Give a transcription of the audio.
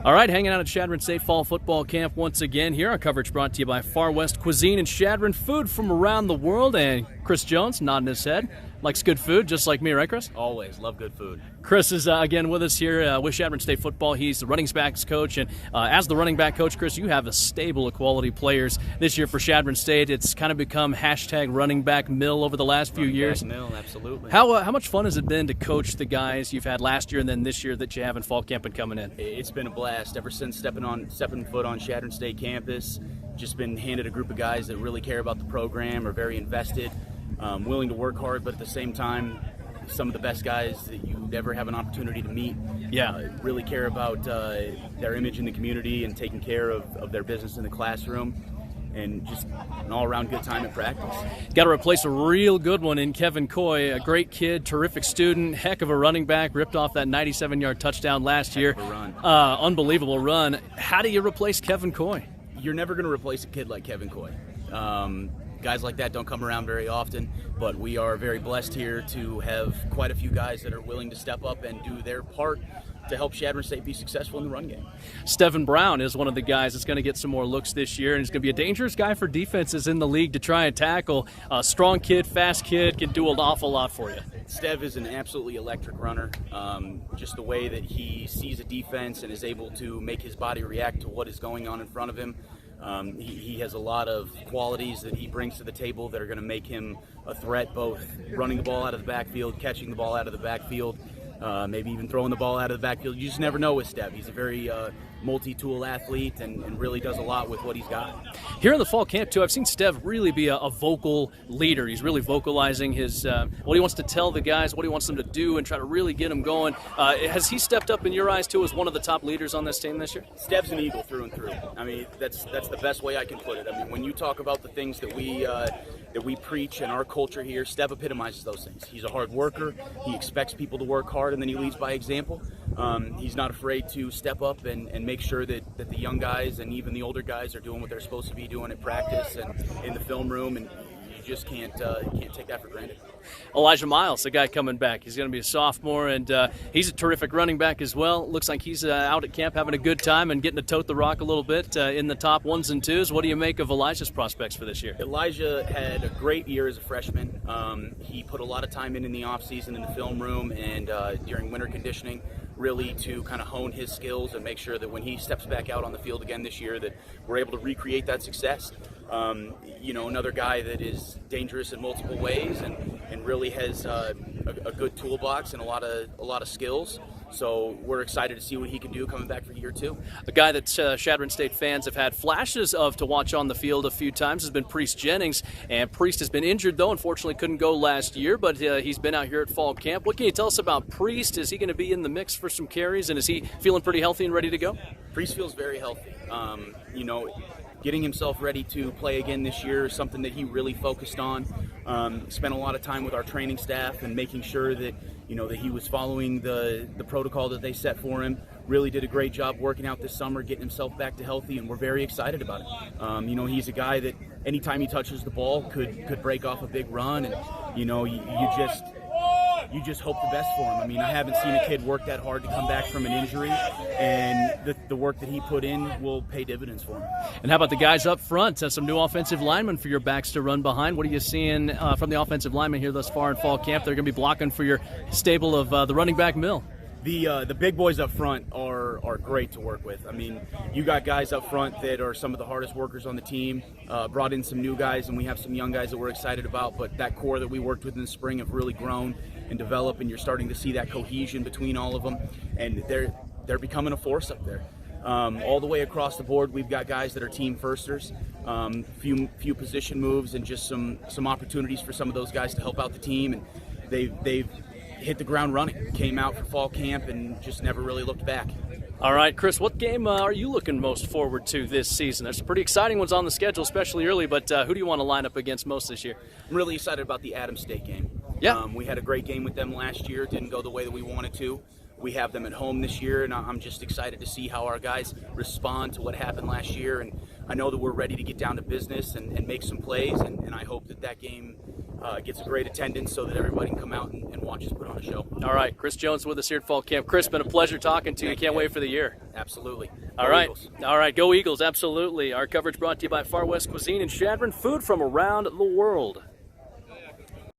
All right, hanging out at Chadron State Fall Football Camp once again here. Our coverage brought to you by Far West Cuisine and Chadron, food from around the world. And Chris Jones nodding his head. Likes good food, just like me, right, Chris? Always. Love good food. Chris is again with us here with Chadron State football. He's the running backs coach. And as the running back coach, Chris, you have a stable of quality players this year for Chadron State. It's kind of become hashtag running back mill over the last few years. Mill, absolutely. How much fun has it been to coach the guys you've had last year and then this year that you have in fall camp and coming in? It's been a blast ever since stepping foot on Chadron State campus. Just been handed a group of guys that really care about the program, are very invested, willing to work hard, but at the same time, some of the best guys that you ever have an opportunity to meet. Really care about their image in the community and taking care of their business in the classroom. And just an all-around good time at practice. Got to replace a real good one in Kevin Coy, a great kid, terrific student, heck of a running back, ripped off that 97-yard touchdown last year. Unbelievable run. How do you replace Kevin Coy? You're never going to replace a kid like Kevin Coy. Guys like that don't come around very often, but we are very blessed here to have quite a few guys that are willing to step up and do their part to help Chadron State be successful in the run game. Stephen Brown is one of the guys that's going to get some more looks this year, and he's going to be a dangerous guy for defenses in the league to try and tackle. A strong kid, fast kid, can do an awful lot for you. Stev is an absolutely electric runner. Just the way that he sees a defense and is able to make his body react to what is going on in front of him. He has a lot of qualities that he brings to the table that are going to make him a threat, both running the ball out of the backfield, catching the ball out of the backfield, maybe even throwing the ball out of the backfield. You just never know with Steph. He's a very multi-tool athlete and really does a lot with what he's got. Here in the fall camp, too, I've seen Steph really be a vocal leader. He's really vocalizing his what he wants to tell the guys, what he wants them to do, and try to really get them going. Has he stepped up in your eyes, too, as one of the top leaders on this team this year? Steph's an Eagle through and through. I mean, that's the best way I can put it. I mean, when you talk about the things that we preach in our culture here, Steph epitomizes those things. He's a hard worker. He expects people to work hard, and then he leads by example. He's not afraid to step up and make sure that the young guys and even the older guys are doing what they're supposed to be doing at practice and in the film room, and you just can't take that for granted. Elijah Miles, the guy coming back. He's going to be a sophomore, and he's a terrific running back as well. Looks like he's out at camp having a good time and getting to tote the rock a little bit in the top ones and twos. What do you make of Elijah's prospects for this year? Elijah had a great year as a freshman. He put a lot of time in the offseason in the film room and during winter conditioning, really to kind of hone his skills and make sure that when he steps back out on the field again this year that we're able to recreate that success. Another guy that is dangerous in multiple ways and really has a good toolbox and a lot of skills. So we're excited to see what he can do coming back for year two. A guy that Chadron State fans have had flashes of to watch on the field a few times has been Priest Jennings. And Priest has been injured, though. Unfortunately, couldn't go last year, but he's been out here at fall camp. What can you tell us about Priest? Is he going to be in the mix for some carries, and is he feeling pretty healthy and ready to go? Priest feels very healthy. Getting himself ready to play again this year is something that he really focused on. Spent a lot of time with our training staff and making sure that that he was following the protocol that they set for him. Really did a great job working out this summer, getting himself back to healthy, and we're very excited about it. He's a guy that anytime he touches the ball could break off a big run, and you just hope the best for him. I mean, I haven't seen a kid work that hard to come back from an injury, and the work that he put in will pay dividends for him. And how about the guys up front? Some new offensive linemen for your backs to run behind. What are you seeing from the offensive linemen here thus far in fall camp? They're going to be blocking for your stable of the running back mill. The big boys up front are great to work with. I mean, you got guys up front that are some of the hardest workers on the team. Brought in some new guys, and we have some young guys that we're excited about. But that core that we worked with in the spring have really grown and developed, and you're starting to see that cohesion between all of them. And they're becoming a force up there. All the way across the board, we've got guys that are team firsters. Few position moves, and just some opportunities for some of those guys to help out the team. And they've hit the ground running, came out for fall camp and just never really looked back. All right, Chris, what game are you looking most forward to this season? There's some pretty exciting ones on the schedule, especially early, but who do you want to line up against most this year? I'm really excited about the Adams State game. Yeah. We had a great game with them last year. Didn't go the way that we wanted to. We have them at home this year, and I'm just excited to see how our guys respond to what happened last year. And I know that we're ready to get down to business and make some plays, and I hope that game gets a great attendance so that everybody can come out and watch us put on a show. All right, Chris Jones with us here at Fall Camp. Chris, been a pleasure talking to you. Can't wait for the year. Absolutely. All right. All right, go Eagles, absolutely. Our coverage brought to you by Far West Cuisine in Chadron, food from around the world.